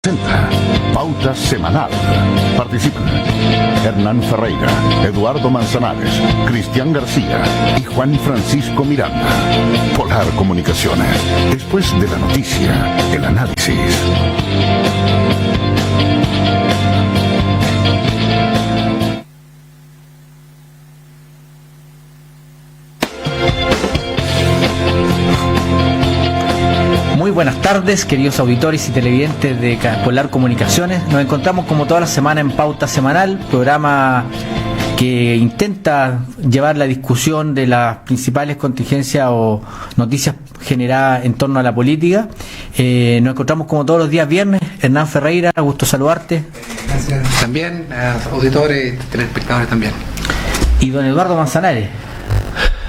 Presenta Pauta Semanal. Participan Hernán Ferreira, Eduardo Manzanares, Cristian García y Juan Francisco Miranda. Polar Comunicaciones. Después de la noticia, el análisis. Muy buenas tardes, queridos auditores y televidentes de Polar Comunicaciones. Nos encontramos como toda la semana en Pauta Semanal, programa que intenta llevar la discusión de las principales contingencias o noticias generadas en torno a la política. Nos encontramos como todos los días viernes. Hernán Ferreira, gusto saludarte. Gracias. También a auditores y telespectadores también. Y don Eduardo Manzanares.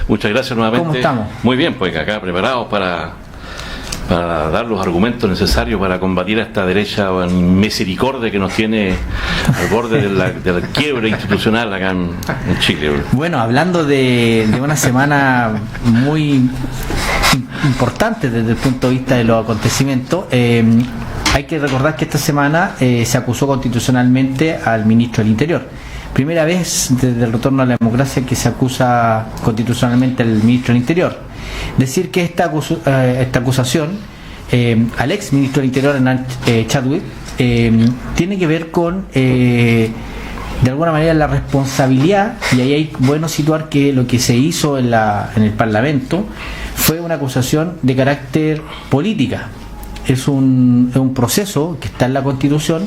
Muchas gracias nuevamente. ¿Cómo estamos? Muy bien, pues acá preparados para dar los argumentos necesarios para combatir a esta derecha misericordia que nos tiene al borde del quiebre institucional acá en Chile. Bueno, hablando de una semana muy importante desde el punto de vista de los acontecimientos, hay que recordar que esta semana se acusó constitucionalmente al ministro del Interior. Primera vez desde el retorno a la democracia que se acusa constitucionalmente al ministro del Interior. Decir que esta acusación al ex ministro del Interior, Hernán Chadwick, tiene que ver con, de alguna manera, la responsabilidad, y ahí hay bueno situar que lo que se hizo en el Parlamento fue una acusación de carácter política. Es un proceso que está en la Constitución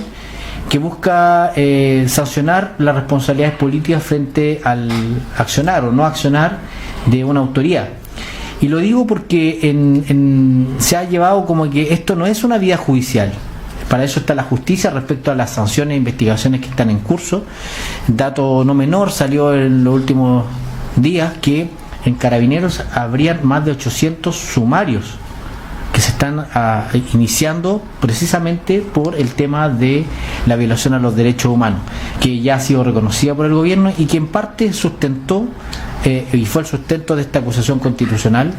que busca sancionar las responsabilidades políticas frente al accionar o no accionar de una autoridad. Y lo digo porque se ha llevado como que esto no es una vía judicial. Para eso está la justicia respecto a las sanciones e investigaciones que están en curso. Dato no menor, salió en los últimos días que en Carabineros habrían más de 800 sumarios que se están iniciando precisamente por el tema de la violación a los derechos humanos, que ya ha sido reconocida por el gobierno y que en parte sustentó y fue el sustento de esta acusación constitucional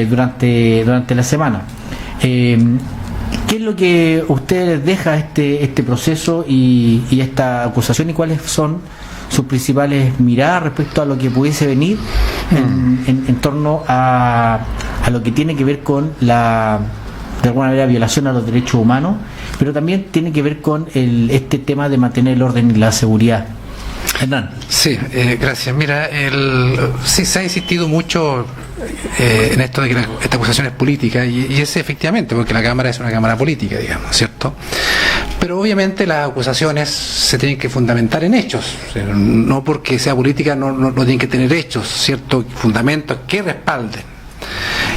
durante la semana. ¿Qué es lo que a ustedes deja este proceso y esta acusación, y cuáles son sus principales miradas respecto a lo que pudiese venir en torno a lo que tiene que ver con de alguna manera, violación a los derechos humanos, pero también tiene que ver con este tema de mantener el orden y la seguridad? Hernán. Sí, gracias. Mira, sí se ha insistido mucho en esto de que esta acusación es política, y es efectivamente, porque la Cámara es una Cámara política, digamos, ¿cierto? Pero obviamente las acusaciones se tienen que fundamentar en hechos. O sea, no porque sea política no tienen que tener hechos, ¿cierto? Fundamentos que respalden.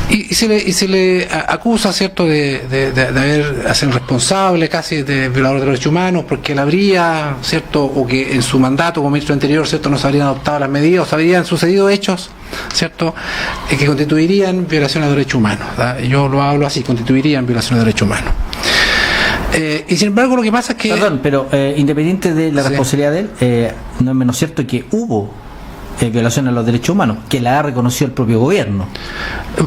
Y se le acusa, ¿cierto?, de haber sido responsable casi de violador de derechos humanos, porque él habría, ¿cierto?, o que en su mandato como ministro anterior, ¿cierto?, no se habrían adoptado las medidas, o se habrían sucedido hechos, ¿cierto?, que constituirían violación de derechos humanos, ¿verdad? Yo lo hablo así, constituirían violación de derechos humanos. Y sin embargo lo que pasa es que... Perdón, pero independiente de la responsabilidad de él, no es menos cierto que hubo violación a los derechos humanos, que la ha reconocido el propio gobierno.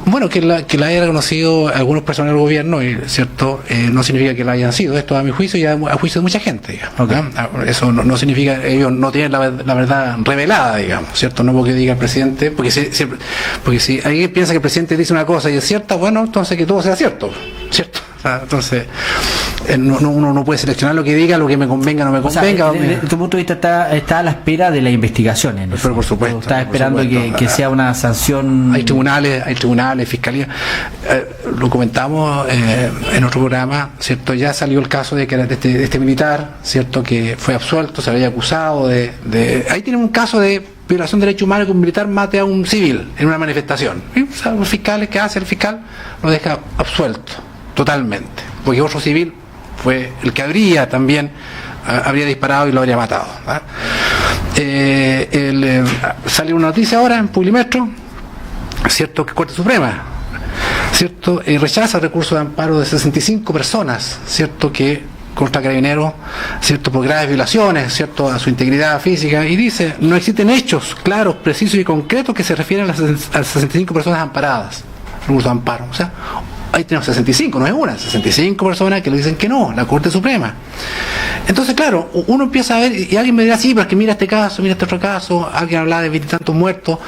Bueno, que la haya reconocido algunos personas del gobierno, ¿cierto? No significa que la hayan sido. Esto, a mi juicio, y a juicio de mucha gente, digamos, okay. Eso no significa, ellos no tienen la verdad revelada, digamos, ¿cierto? No porque diga el presidente, porque si alguien piensa que el presidente dice una cosa y es cierta, bueno, entonces que todo sea cierto, ¿cierto? Entonces uno no puede seleccionar lo que diga, lo que me convenga, no me convenga. O sea, desde tu punto de vista está a la espera de las investigaciones, ¿no? Pero por supuesto. Está esperando que sea una sanción. Hay tribunales, fiscalía. Lo comentamos en otro programa, ¿cierto? Ya salió el caso de que era de este militar, ¿cierto?, que fue absuelto, se había acusado de ahí tienen un caso de violación de derechos humanos, que un militar mate a un civil en una manifestación. Y, o sea, los fiscales, ¿qué hace el fiscal? Lo deja absuelto totalmente, porque otro civil fue el que habría disparado y lo habría matado, ¿verdad? Sale una noticia ahora en Publimetro, ¿cierto?, que Corte Suprema, ¿cierto?, rechaza el recurso de amparo de 65 personas, ¿cierto?, que contra Carabineros, ¿cierto?, por graves violaciones, ¿cierto?, a su integridad física, y dice: no existen hechos claros, precisos y concretos que se refieren a las 65 personas amparadas, recurso de amparo. O sea, ahí tenemos 65, no es una, 65 personas que le dicen que no, la Corte Suprema. Entonces, claro, uno empieza a ver, y alguien me dirá, sí, pero es que mira este caso, mira este otro caso, alguien habla de 20 y tantos muertos,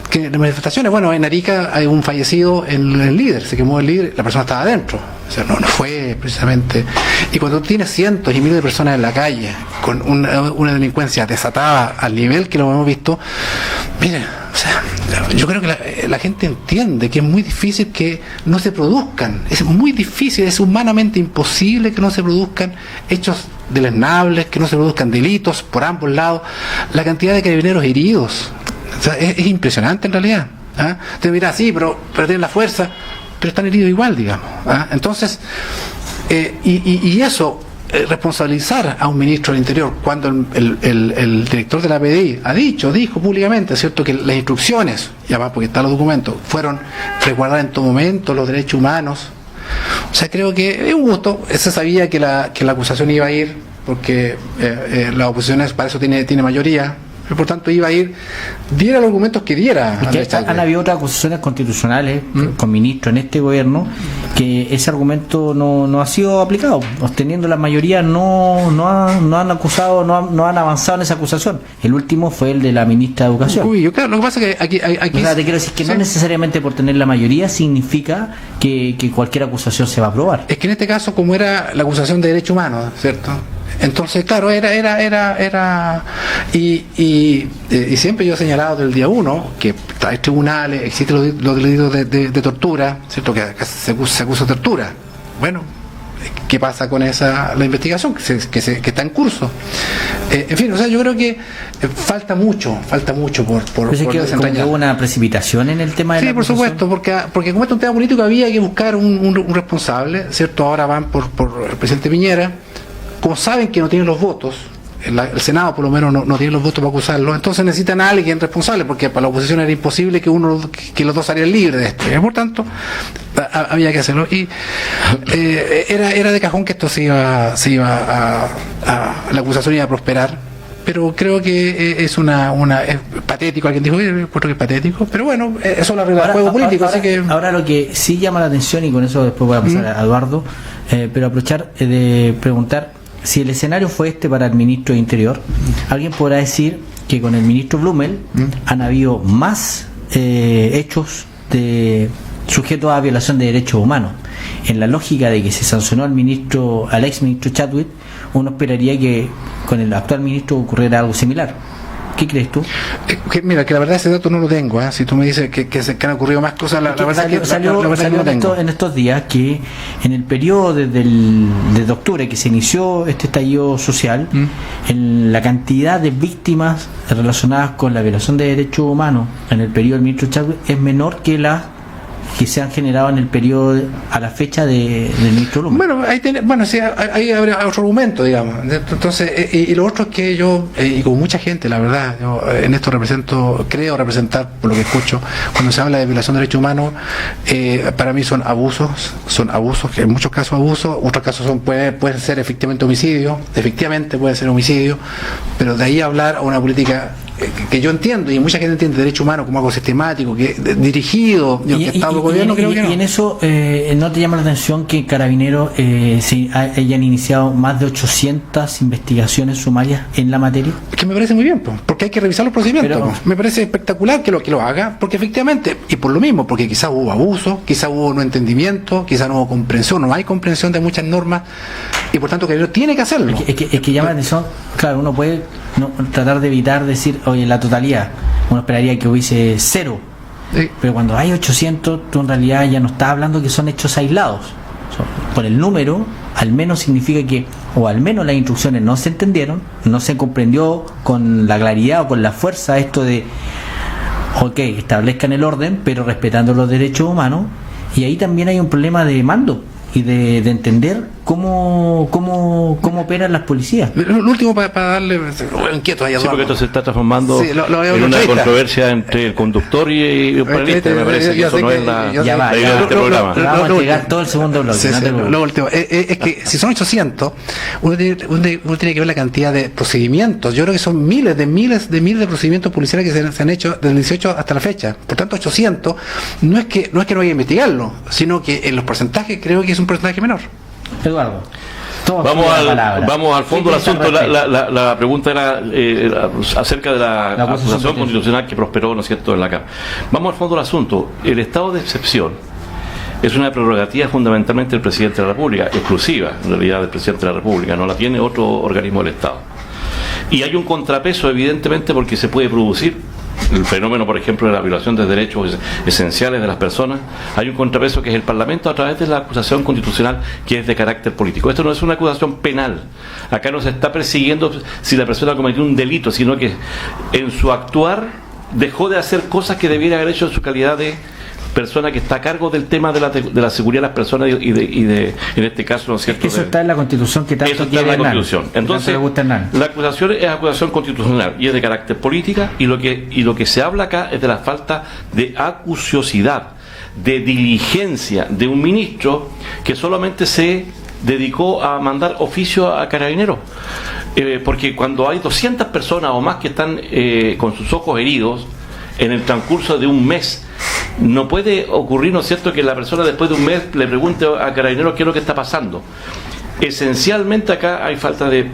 que de manifestaciones, bueno, en Arica hay un fallecido en el líder, se quemó el líder, la persona estaba adentro, o sea, no fue precisamente, y cuando tienes cientos y miles de personas en la calle, con una delincuencia desatada al nivel que lo hemos visto, miren, o sea, yo creo que la gente entiende que es muy difícil que no se produzcan, es muy difícil, es humanamente imposible que no se produzcan hechos deleznables, que no se produzcan delitos por ambos lados, la cantidad de carabineros heridos, o sea, es impresionante en realidad. Te dirás, sí, pero tienen la fuerza, pero están heridos igual, digamos. Entonces, y eso, responsabilizar a un ministro del Interior cuando el director de la PDI dijo públicamente, ¿cierto?, que las instrucciones, y además porque están los documentos, fueron resguardar en todo momento los derechos humanos. O sea, creo que es un gusto. Se sabía que la acusación iba a ir, porque la oposición para eso tiene mayoría, y por tanto iba a ir, diera los argumentos que diera. Han habido otras acusaciones constitucionales con ministros en este gobierno que ese argumento no ha sido aplicado. Obteniendo la mayoría no han acusado, no han avanzado en esa acusación. El último fue el de la ministra de Educación. Claro, lo que pasa es que aquí o sea, te quiero decir que no necesariamente por tener la mayoría significa que cualquier acusación se va a aprobar. Es que en este caso, como era la acusación de derechos humanos, ¿cierto? Entonces, claro, era y siempre yo he señalado desde el día 1 que hay tribunales, existen los delitos de tortura, ¿cierto?, que se acusa de tortura. Bueno, ¿qué pasa con la investigación que está en curso? En fin, o sea, yo creo que falta mucho por desentrañar. ¿Hubo una precipitación en el tema de la acusación? Sí, por supuesto, porque como es un tema político había que buscar un responsable, ¿cierto? Ahora van por el presidente Piñera. Como saben que no tienen los votos, el Senado por lo menos no tiene los votos para acusarlo, entonces necesitan a alguien responsable, porque para la oposición era imposible que los dos salieran libres de esto, y por tanto había que hacerlo, y era de cajón que esto se iba la acusación iba a prosperar, pero creo que es es patético. Alguien dijo, encuentro que es patético, pero bueno, eso es la regla del juego político. Así que ahora lo que sí llama la atención, y con eso después voy a pasar a Eduardo, pero aprovechar de preguntar si el escenario fue para el ministro de Interior. Alguien podrá decir que con el ministro Blumel han habido más hechos de sujetos a violación de derechos humanos. En la lógica de que se sancionó al ex ministro Chadwick, uno esperaría que con el actual ministro ocurriera algo similar. ¿Qué crees tú? Mira, que la verdad ese dato no lo tengo. Si tú me dices que han ocurrido más cosas, la verdad que salió no tengo. En estos días que en el periodo desde octubre que se inició este estallido social, en la cantidad de víctimas relacionadas con la violación de derechos humanos en el periodo del ministro Chadwick es menor que las que se han generado en el periodo a la fecha del ministro Luma. Bueno, sí, ahí habrá otro argumento, digamos. Entonces, y lo otro es que yo, y con mucha gente, la verdad, yo en esto creo representar, por lo que escucho, cuando se habla de violación de derechos humanos, para mí son abusos, que en muchos casos abusos, otros casos pueden ser efectivamente puede ser homicidio, pero de ahí a hablar a una política que yo entiendo, y mucha gente entiende derecho humano como algo sistemático, dirigido y orquestado por gobierno, creo que no. Y en eso, ¿no te llama la atención que Carabineros hayan iniciado más de 800 investigaciones sumarias en la materia? Es que me parece muy bien, porque hay que revisar los procedimientos. Me parece espectacular que lo haga, porque efectivamente, y por lo mismo, porque quizás hubo abuso, quizás hubo no entendimiento, quizás no hubo comprensión, no hay comprensión de muchas normas, y por tanto Carabineros tiene que hacerlo. Es que llama la atención, claro, uno puede tratar de evitar decir, oye, en la totalidad uno esperaría que hubiese 0, pero cuando hay 800 tú en realidad ya no estás hablando que son hechos aislados. Por el número al menos significa que, o al menos las instrucciones no se entendieron, no se comprendió con la claridad o con la fuerza esto de establezcan el orden pero respetando los derechos humanos, y ahí también hay un problema de mando y de entender cómo cómo operan las policías. Lo último para darle inquieto allá. Sí, porque esto se está transformando sí, en una controversia entre el conductor y el panelista. Me parece que eso no es la idea de este programa. Vamos a entregar todo el segundo bloque. Lo último es que si son 800, uno tiene que ver la cantidad de procedimientos. Yo creo que son miles de procedimientos policiales que se han hecho desde el 18 hasta la fecha. Por tanto, 800 no es que no haya que investigarlo, sino que en los porcentajes creo que es un porcentaje menor. Eduardo, vamos al fondo del asunto. La pregunta era acerca de la acusación constitucional que prosperó, ¿no es cierto?, en la Cámara. Vamos al fondo del asunto. El estado de excepción es una prerrogativa fundamentalmente del presidente de la República, exclusiva en realidad del presidente de la República, no la tiene otro organismo del Estado. Y hay un contrapeso, evidentemente, porque se puede producir el fenómeno, por ejemplo, de la violación de derechos esenciales de las personas. Hay un contrapeso que es el Parlamento a través de la acusación constitucional, que es de carácter político. Esto no es una acusación penal. Acá no se está persiguiendo si la persona cometió un delito, sino que en su actuar dejó de hacer cosas que debiera haber hecho en su calidad de persona que está a cargo del tema de la seguridad de las personas y de en este caso, ¿no es cierto? Es que eso está en la Constitución que tanto quiere la Constitución. Entonces, la acusación es acusación constitucional y es de carácter política, y lo que se habla acá es de la falta de acuciosidad, de diligencia de un ministro que solamente se dedicó a mandar oficio a Carabineros. Porque cuando hay 200 personas o más que están con sus ojos heridos en el transcurso de un mes, no puede ocurrir, ¿no es cierto?, que la persona después de un mes le pregunte a Carabineros qué es lo que está pasando. Esencialmente acá hay falta de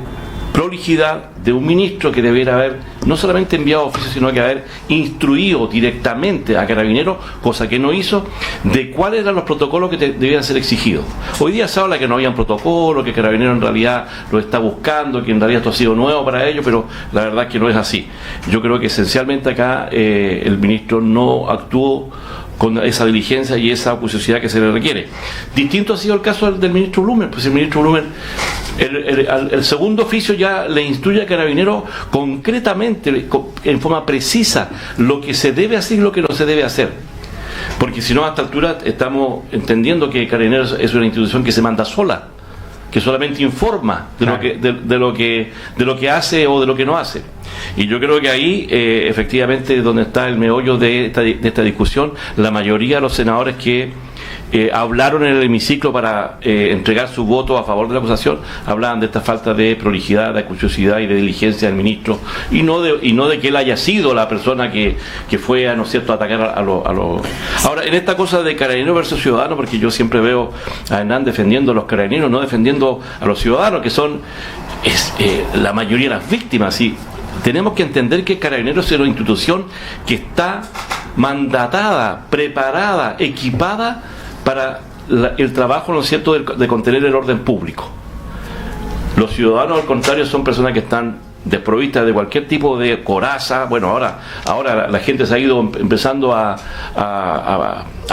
prolijidad de un ministro que debiera haber no solamente enviado oficio, sino que haber instruido directamente a Carabineros, cosa que no hizo, de cuáles eran los protocolos que debían ser exigidos. Hoy día se habla que no había un protocolo, que Carabineros en realidad lo está buscando, que en realidad esto ha sido nuevo para ellos, pero la verdad es que no es así. Yo creo que esencialmente acá el ministro no actuó con esa diligencia y esa acuciosidad que se le requiere. Distinto ha sido el caso del ministro Blumer, pues el ministro Blumer, el segundo oficio ya le instruye a Carabineros concretamente, en forma precisa, lo que se debe hacer y lo que no se debe hacer. Porque si no, a esta altura estamos entendiendo que Carabineros es una institución que se manda sola, que solamente informa de lo que hace o de lo que no hace. Y yo creo que ahí efectivamente donde está el meollo de esta discusión. La mayoría de los senadores que hablaron en el hemiciclo para entregar su voto a favor de la acusación hablaban de esta falta de prolijidad, de acuciosidad y de diligencia del ministro, y no de que él haya sido la persona que fue, ¿no es cierto?, a atacar a los... Ahora, en esta cosa de Carabineros versus ciudadanos, porque yo siempre veo a Hernán defendiendo a los carabineros, no defendiendo a los ciudadanos, que son la mayoría de las víctimas. ¿Sí? Tenemos que entender que Carabineros es una institución que está mandatada, preparada, equipada para el trabajo, ¿no es cierto?, de contener el orden público. Los ciudadanos, al contrario, son personas que están desprovistas de cualquier tipo de coraza. Bueno, ahora la gente se ha ido empezando a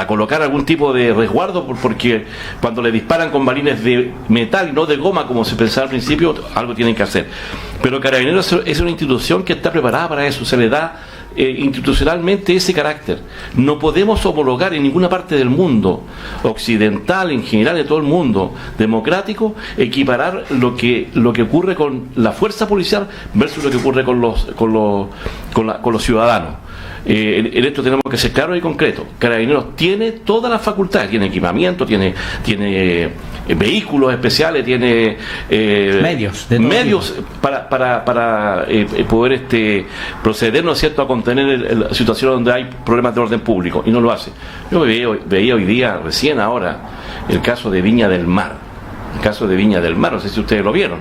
colocar algún tipo de resguardo, porque cuando le disparan con balines de metal y no de goma, como se pensaba al principio, algo tienen que hacer. Pero Carabineros es una institución que está preparada para eso, se le da institucionalmente ese carácter. No podemos homologar en ninguna parte del mundo occidental, en general de todo el mundo democrático, equiparar lo que ocurre con la fuerza policial versus lo que ocurre con los ciudadanos. En esto tenemos que ser claros y concretos. Carabineros tiene todas las facultades, tiene equipamiento, tiene vehículos especiales, tiene medios para poder proceder, ¿no es cierto?, a contener la situación donde hay problemas de orden público, y no lo hace. Yo veía hoy día, recién ahora, el caso de Viña del Mar. No sé si ustedes lo vieron.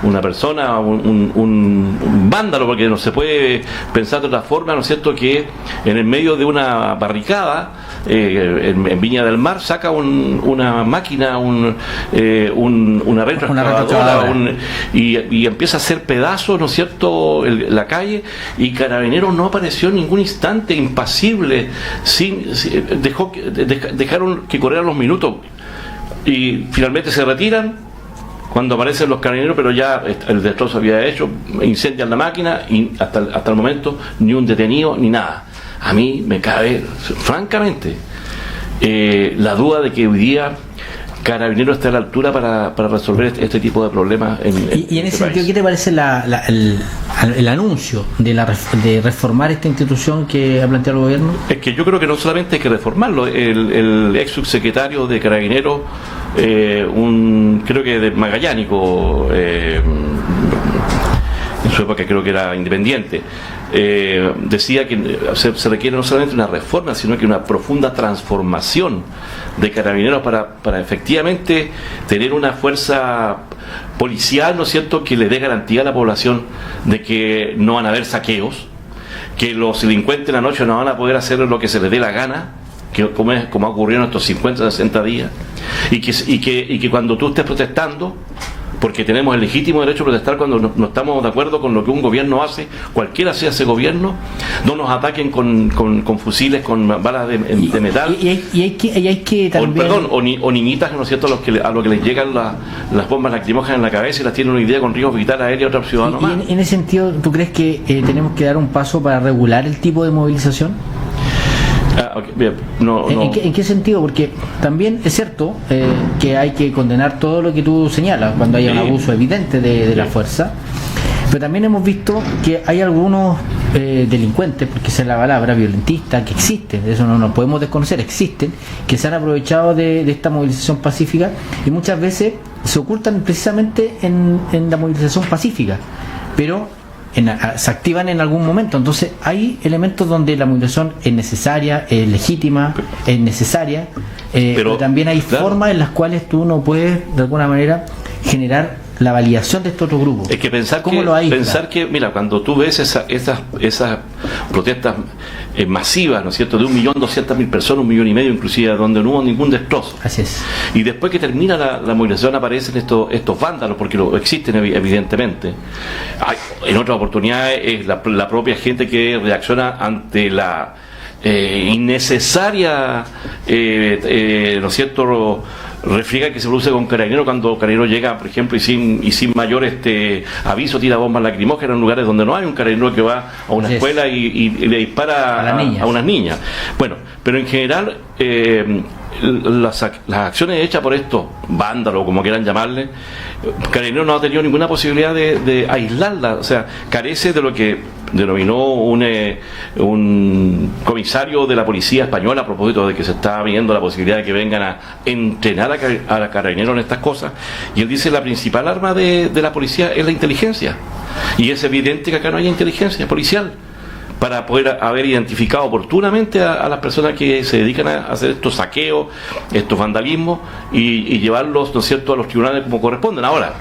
Una persona, un vándalo, porque no se puede pensar de otra forma, ¿no es cierto?, que en el medio de una barricada en Viña del Mar saca una máquina, una retroexcavadora, y empieza a hacer pedazos, ¿no es cierto?, la calle, y Carabineros no apareció en ningún instante, impasible, dejaron que corrieran los minutos, y finalmente se retiran. Cuando aparecen los Carabineros, pero ya el destrozo había hecho, incendian la máquina y hasta el momento ni un detenido ni nada. A mí me cabe, francamente, la duda de que hoy día Carabineros está a la altura para resolver este tipo de problemas y en ese sentido, ¿qué te parece el anuncio de reformar esta institución que ha planteado el gobierno? Es que yo creo que no solamente hay que reformarlo. El ex subsecretario de Carabineros, creo que de Magallánico, en su época creo que era independiente, decía que se requiere no solamente una reforma, sino que una profunda transformación de Carabineros para efectivamente tener una fuerza policial, ¿no es cierto?, que le dé garantía a la población de que no van a haber saqueos, que los delincuentes en la noche no van a poder hacer lo que se les dé la gana, como ha ocurrido en estos 50, 60 días, y que cuando tú estés protestando, porque tenemos el legítimo derecho a protestar cuando no estamos de acuerdo con lo que un gobierno hace, cualquiera sea ese gobierno, no nos ataquen con fusiles, con balas de metal, y hay que también... o niñitas, ¿no es cierto?, a lo que les llegan las bombas lacrimógenas en la cabeza y las tienen una idea con riesgo vital aéreo a otro ciudadano más. En ese sentido, ¿tú crees que tenemos que dar un paso para regular el tipo de movilización? Okay, bien. No. ¿En qué sentido? Porque también es cierto que hay que condenar todo lo que tú señalas cuando haya un abuso evidente de la fuerza, pero también hemos visto que hay algunos delincuentes, porque esa es la palabra, violentistas, que existen, eso no nos podemos desconocer, existen, que se han aprovechado de esta movilización pacífica y muchas veces se ocultan precisamente en la movilización pacífica, pero se activan en algún momento. Entonces hay elementos donde la movilización es necesaria, es legítima, es necesaria, pero también hay formas en las cuales tú no puedes de alguna manera generar la validación de estos otros grupos. Es que pensar que mira, cuando tú ves esas protestas masivas, ¿no es cierto?, de 1.200.000 personas, 1,5 millones inclusive, donde no hubo ningún destrozo. Así es. Y después que termina la movilización aparecen estos vándalos, porque existen evidentemente. En otras oportunidades es la propia gente que reacciona ante la innecesaria, ¿no es cierto?, refriega que se produce con Carabineros cuando Carabinero llega, por ejemplo, y sin mayor aviso, tira bombas lacrimógenas en lugares donde no hay un Carabinero que va a una escuela y le dispara a unas niñas. Bueno, pero en general las acciones hechas por estos vándalos, como quieran llamarle, Carabineros no ha tenido ninguna posibilidad de aislarla, o sea, carece de lo que denominó un comisario de la policía española a propósito de que se está viendo la posibilidad de que vengan a entrenar a Carabineros en estas cosas, y él dice la principal arma de la policía es la inteligencia, y es evidente que acá no hay inteligencia policial para poder haber identificado oportunamente a las personas que se dedican a hacer estos saqueos, estos vandalismos y llevarlos, ¿no es cierto?, a los tribunales como corresponden. Ahora,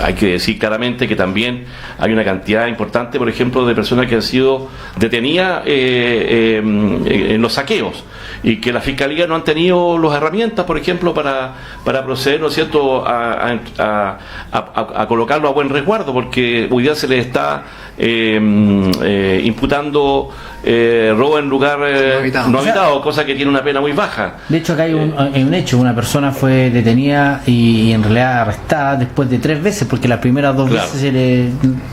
hay que decir claramente que también hay una cantidad importante, por ejemplo, de personas que han sido detenidas en los saqueos y que la Fiscalía no han tenido las herramientas, por ejemplo, para proceder, ¿no es cierto?, a colocarlo a buen resguardo, porque hoy día se les está imputando robo en lugar no habitado, cosa que tiene una pena muy baja. De hecho, acá hay un hecho, una persona fue detenida y en realidad arrestada después de 3 veces, porque las primeras 2 veces se le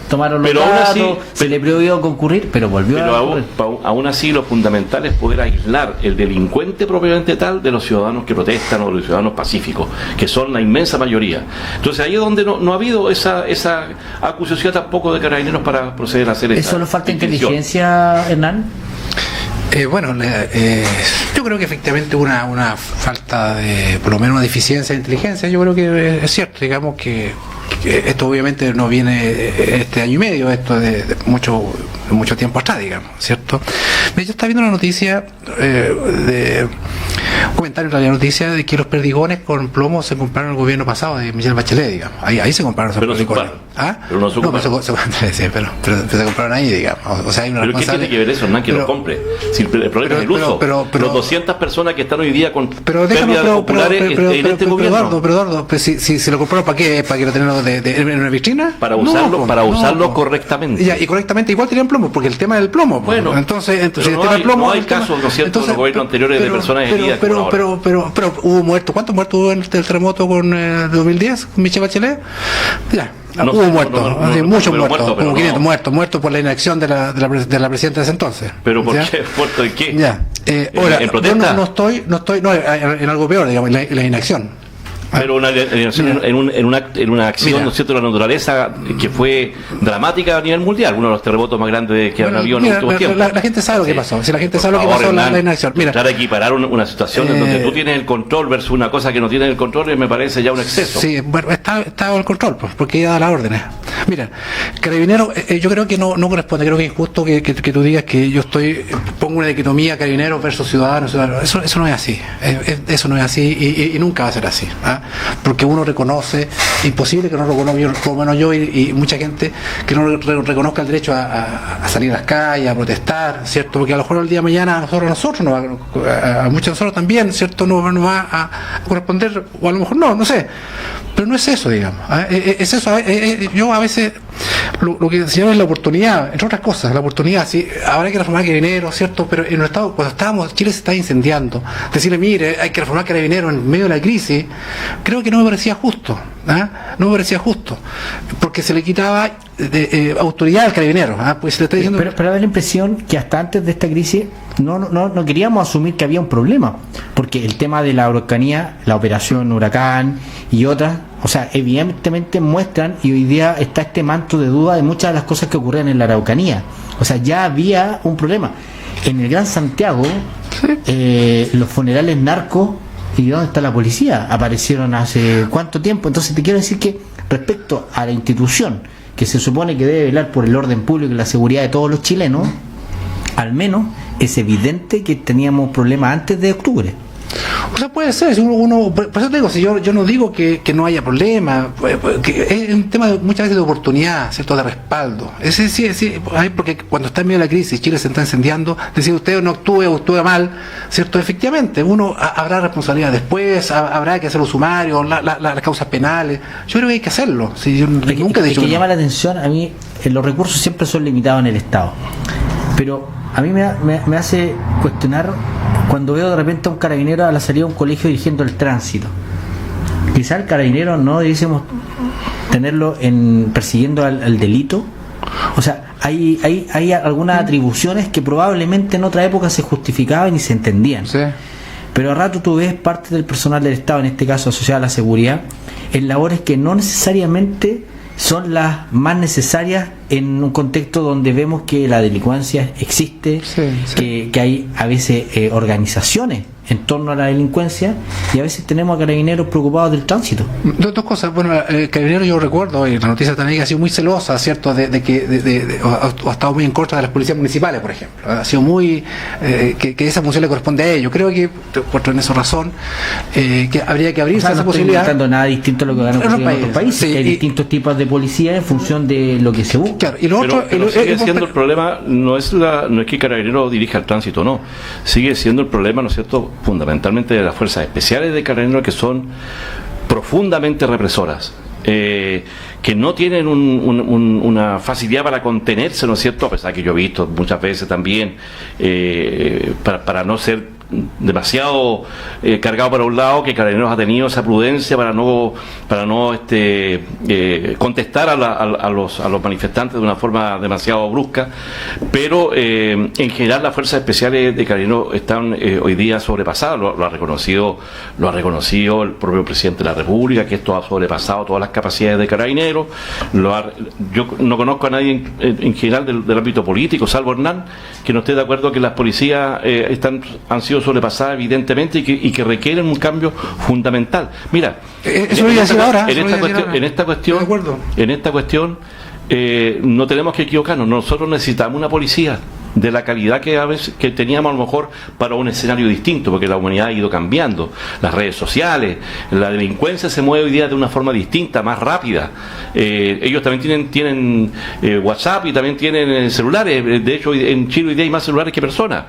tomaron los datos, se le prohibió concurrir, pero volvió a concurrir. Aún así, lo fundamental es poder aislar el delincuente propiamente tal de los ciudadanos que protestan o de los ciudadanos pacíficos, que son la inmensa mayoría. Entonces ahí es donde no ha habido esa acusación tampoco de Carabineros para proceder a hacer ¿Eso solo falta inteligencia, Hernán? Yo creo que efectivamente una falta de, por lo menos una deficiencia de inteligencia. Yo creo que es cierto, digamos que esto obviamente no viene este año y medio, esto de mucho tiempo atrás, digamos, ¿cierto? Yo estaba viendo una noticia un comentario en la noticia de que los perdigones con plomo se compraron en el gobierno pasado de Michelle Bachelet, digamos. Ahí se compraron esos perdigones. Pero no se ocuparon. Pero se compraron ahí, digamos. O sea, hay una ¿Pero qué tiene que ver eso, Hernán, que los compre? Si el problema es el uso. Los 200 personas que están hoy día con pérdidas oculares en este gobierno. Pero Eduardo, si lo compraron, ¿para qué? ¿Para que lo tengan en una vitrina? Para usarlo correctamente. Y correctamente igual tenían plomo, porque el tema del plomo. Bueno, entonces el tema del plomo, no hay casos, ¿no es cierto?, en los gobiernos anteriores de personas heridas. Pero hubo muertos. ¿Cuántos muertos hubo en el terremoto con 2010 con Michelle Bachelet? Ya. Hubo muertos, muchos muertos, como 500 muertos por la inacción de la presidenta de ese entonces. ¿Pero por qué? ¿Muertos de qué? Ya. Ahora, yo no estoy, en algo peor, digamos, la inacción. Pero en una acción, ¿no es cierto?, de la naturaleza que fue dramática a nivel mundial, uno de los terremotos más grandes que han habido en los últimos tiempos. La gente sabe lo que pasó. Si la gente sabe lo que pasó en la inacción. Mira, tratar de equiparar una situación en donde tú tienes el control versus una cosa que no tienes el control, me parece ya un exceso. Sí, bueno, está bajo el control, pues, porque ella da las órdenes. Mira, Carabinero, yo creo que no corresponde, creo que es injusto que tú digas que yo pongo una dicotomía Carabineros versus ciudadanos. Eso no es así. Eso no es así y nunca va a ser así. Porque uno reconoce, imposible que no lo reconozca, por lo menos yo y mucha gente, que no reconozca el derecho a salir a las calles, a protestar, ¿cierto? Porque a lo mejor el día de mañana a muchos de nosotros también, ¿cierto? No va a corresponder, o a lo mejor no sé. Pero no es eso, digamos. Es eso. Yo a veces lo que señalo es la oportunidad, entre otras cosas, la oportunidad. Sí, habrá que reformar Carabineros, ¿cierto? Pero en el Estado, cuando Chile se está incendiando, decirle, mire, hay que reformar Carabineros en medio de la crisis, creo que no me parecía justo. No me parecía justo, porque se le quitaba autoridad al Carabinero. Pues se le está diciendo... pero da la impresión que hasta antes de esta crisis no queríamos asumir que había un problema, porque el tema de la Araucanía, la operación Huracán y otras, o sea, evidentemente muestran, y hoy día está este manto de duda de muchas de las cosas que ocurrían en la Araucanía. O sea, ya había un problema. En el Gran Santiago, los funerales narcos, ¿y dónde está la policía? Aparecieron hace cuánto tiempo. Entonces te quiero decir que respecto a la institución que se supone que debe velar por el orden público y la seguridad de todos los chilenos, al menos es evidente que teníamos problemas antes de octubre. O sea, puede ser, si por eso te digo, si yo no digo que no haya problema, que es un tema muchas veces de oportunidad, ¿cierto?, de respaldo. Sí, porque cuando está en medio de la crisis, Chile se está incendiando, decir usted no actúe mal, ¿cierto? Efectivamente, habrá responsabilidad después, habrá que hacer los sumarios, las causas penales. Yo creo que hay que hacerlo. Sí, yo nunca he dicho que llama la atención, a mí, los recursos siempre son limitados en el Estado. Pero a mí me hace cuestionar cuando veo de repente a un carabinero a la salida de un colegio dirigiendo el tránsito. Quizá el carabinero no debiésemos tenerlo persiguiendo al delito. O sea, hay algunas atribuciones que probablemente en otra época se justificaban y se entendían. Sí. Pero a rato tú ves parte del personal del Estado, en este caso asociado a la seguridad, en labores que no necesariamente son las más necesarias en un contexto donde vemos que la delincuencia existe, que hay a veces organizaciones en torno a la delincuencia, y a veces tenemos a carabineros preocupados del tránsito. Dos cosas. Bueno, el carabinero, yo recuerdo, y la noticia también, que ha sido muy celosa, ¿cierto?, de que ha estado muy en contra de las policías municipales, por ejemplo. Ha sido muy que esa función le corresponde a ellos. Creo que, por tener esa razón, que habría que abrirse esa posibilidad. No estoy nada distinto a lo que van a ocurrir en otros países. Sí, hay distintos tipos de policía en función de lo que se busca. Claro, y lo otro, pero sigue siendo el problema, no es que Carabinero dirija el tránsito, no. Sigue siendo el problema, ¿no es cierto?, fundamentalmente de las fuerzas especiales de Carabineros, que son profundamente represoras, que no tienen una facilidad para contenerse, ¿no es cierto?, a pesar que yo he visto muchas veces también, para no ser demasiado cargado para un lado, que Carabineros ha tenido esa prudencia para no contestar a los manifestantes de una forma demasiado brusca, pero en general las fuerzas especiales de Carabineros están hoy día sobrepasadas. Lo ha reconocido el propio presidente de la República, que esto ha sobrepasado todas las capacidades de Carabineros. Yo no conozco a nadie en general del ámbito político, salvo Hernán, que no esté de acuerdo que las policías han sido sobrepasadas evidentemente y que requieren un cambio fundamental. Mira, en esta cuestión no tenemos que equivocarnos. Nosotros necesitamos una policía de la calidad que teníamos a lo mejor para un escenario distinto, porque la humanidad ha ido cambiando, las redes sociales, la delincuencia se mueve hoy día de una forma distinta, más rápida. Ellos también tienen WhatsApp y también tienen celulares. De hecho, en Chile hoy día hay más celulares que personas.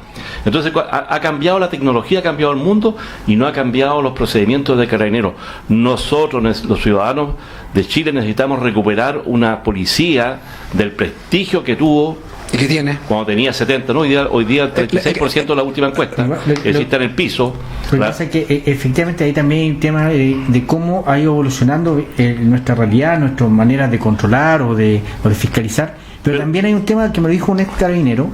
Entonces ha cambiado la tecnología, ha cambiado el mundo y no ha cambiado los procedimientos de Carabineros. Nosotros, los ciudadanos de Chile, necesitamos recuperar una policía del prestigio que tuvo ¿y qué tiene? Cuando tenía 70, ¿no? Hoy día el 36% de la última encuesta. Está en el piso. Lo que pasa es que efectivamente hay también un tema de cómo ha ido evolucionando nuestra realidad, nuestras maneras de controlar o de fiscalizar. Pero también hay un tema que me lo dijo un ex carabinero,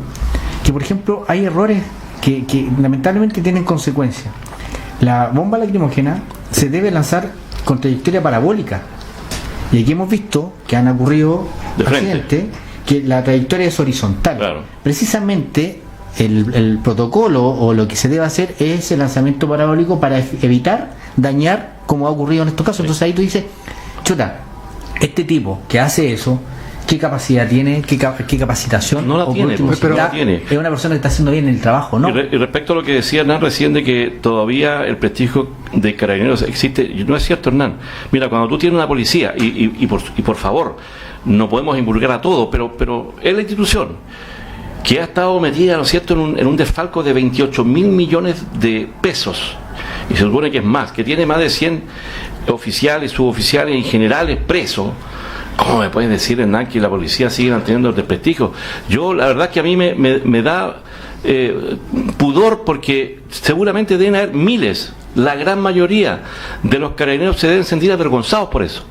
que por ejemplo hay errores que lamentablemente tienen consecuencias. La bomba lacrimógena se debe lanzar con trayectoria parabólica. Y aquí hemos visto que han ocurrido De frente. accidentes que la trayectoria es horizontal. Claro. Precisamente el protocolo o lo que se debe hacer es el lanzamiento parabólico para evitar dañar, como ha ocurrido en estos casos. Entonces ahí tú dices, chuta, este tipo que hace eso, ¿qué capacidad tiene? ¿Qué capacitación? No la O por tiene, último, pero no la ya tiene. es una persona que está haciendo bien el trabajo, ¿no? Y respecto a lo que decía Hernán recién de que todavía el prestigio de Carabineros existe, no es cierto, Hernán. Mira, cuando tú tienes una policía, y por favor, no podemos involucrar a todos, pero es la institución que ha estado metida, ¿no es cierto?, en un desfalco de 28.000 millones de pesos, y se supone que es más, que tiene más de 100 oficiales, suboficiales y generales presos. ¿Cómo me puedes decir, Hernán, que la policía sigue manteniendo el desprestigio? Yo, la verdad que a mí me da pudor, porque seguramente deben haber miles, la gran mayoría de los carabineros se deben sentir avergonzados por eso.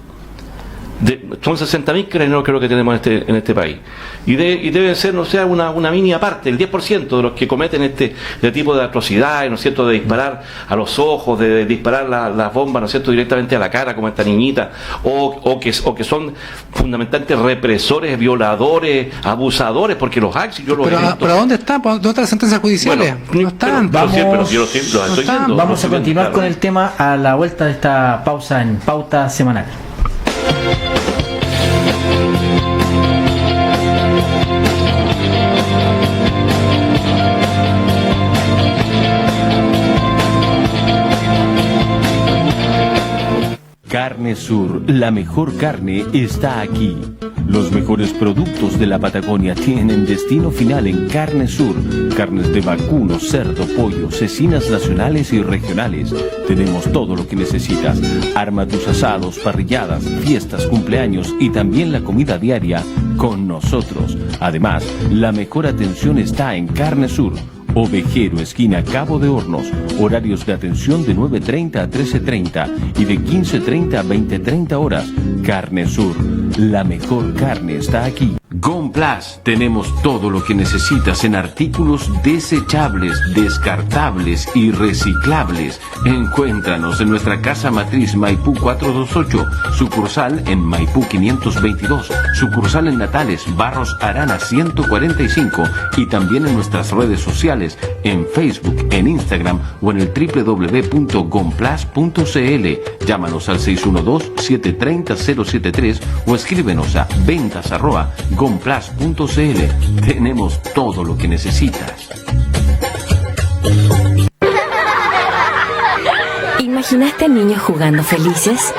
Son 60.000 carabineros creo que tenemos en este país, y deben ser, no sé, una mínima parte, el 10% de los que cometen este tipo de atrocidades, ¿no es cierto?, de disparar a los ojos, de disparar las bombas, ¿no es cierto?, directamente a la cara, como esta niñita, o que son fundamentalmente represores, violadores, abusadores, porque los hay, yo los he visto. ¿Pero dónde están? ¿Dónde están las sentencias judiciales? Bueno, no están. pero yo los estoy viendo. Vamos a continuar con el tema a la vuelta de esta pausa en Pauta Semanal. Carne Sur, la mejor carne está aquí. Los mejores productos de la Patagonia tienen destino final en Carne Sur. Carnes de vacuno, cerdo, pollo, cecinas nacionales y regionales. Tenemos todo lo que necesitas. Arma tus asados, parrilladas, fiestas, cumpleaños y también la comida diaria con nosotros. Además, la mejor atención está en Carne Sur. Ovejero, esquina Cabo de Hornos. Horarios de atención de 9:30 a 13:30 y de 15:30 a 20:30 horas. Carne Sur, la mejor carne está aquí. Gomplas, tenemos todo lo que necesitas en artículos desechables, descartables y reciclables. Encuéntranos en nuestra casa matriz Maipú 428, sucursal en Maipú 522, sucursal en Natales, Barros Arana 145 y también en nuestras redes sociales, en Facebook, en Instagram o en el www.gomplas.cl. Llámanos al 612-730-073 o escríbenos a ventas@gomplas.cl. Tenemos todo lo que necesitas. ¿Imaginaste a niños jugando felices?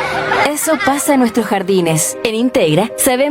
Eso pasa en nuestros jardines. En Integra sabemos